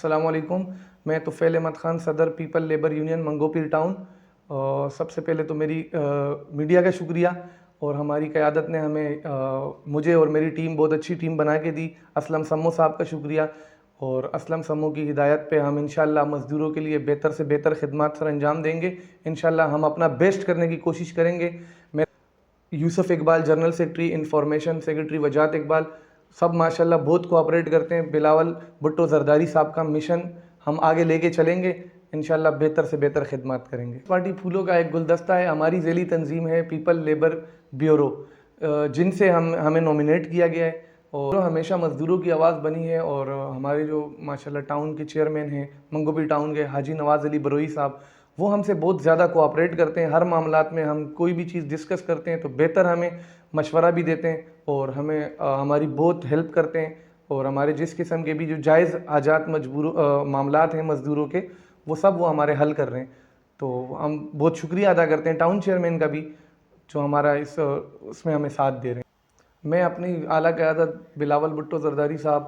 السلام علیکم. میں طفیل احمد خان, صدر پیپل لیبر یونین منگو پیر ٹاؤن. سب سے پہلے تو میری میڈیا کا شکریہ, اور ہماری قیادت نے مجھے اور میری ٹیم بہت اچھی ٹیم بنا کے دی. اسلم سمو صاحب کا شکریہ, اور اسلم سمو کی ہدایت پہ ہم انشاءاللہ مزدوروں کے لیے بہتر سے بہتر خدمات سر انجام دیں گے. انشاءاللہ ہم اپنا بیسٹ کرنے کی کوشش کریں گے. میں Yousuf Iqbal general secretary, information secretary Wajahat Iqbal, سب ماشاءاللہ بہت کوآپریٹ کرتے ہیں. بلاول بھٹو زرداری صاحب کا مشن ہم آگے لے کے چلیں گے, انشاءاللہ بہتر سے بہتر خدمات کریں گے. پارٹی پھولوں کا ایک گلدستہ ہے, ہماری ذیلی تنظیم ہے پیپل لیبر بیورو, جن سے ہمیں نومینیٹ کیا گیا ہے, اور ہمیشہ مزدوروں کی آواز بنی ہے. اور ہمارے جو ماشاءاللہ ٹاؤن کے چیئرمین ہیں منگو پیر ٹاؤن کے, حاجی نواز علی بروئی صاحب, وہ ہم سے بہت زیادہ کوآپریٹ کرتے ہیں. ہر معاملات میں ہم کوئی بھی چیز ڈسکس کرتے ہیں تو بہتر ہمیں مشورہ بھی دیتے ہیں, اور ہمیں ہماری بہت ہیلپ کرتے ہیں. اور ہمارے جس قسم کے بھی جو جائز حاجات معاملات ہیں مزدوروں کے, وہ ہمارے حل کر رہے ہیں. تو ہم بہت شکریہ ادا کرتے ہیں ٹاؤن چیئرمین کا بھی, جو ہمارا اس میں ہمیں ساتھ دے رہے ہیں. میں اپنی اعلیٰ قیادت بلاول بھٹو زرداری صاحب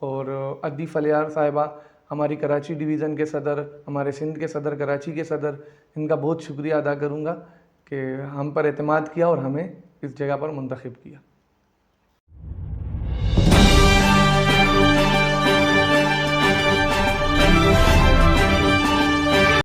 اور ادی فلیار صاحبہ, ہماری کراچی ڈویژن کے صدر, ہمارے سندھ کے صدر, کراچی کے صدر, ان کا بہت شکریہ ادا کروں گا کہ ہم پر اعتماد کیا اور ہمیں اس جگہ پر منتخب کیا.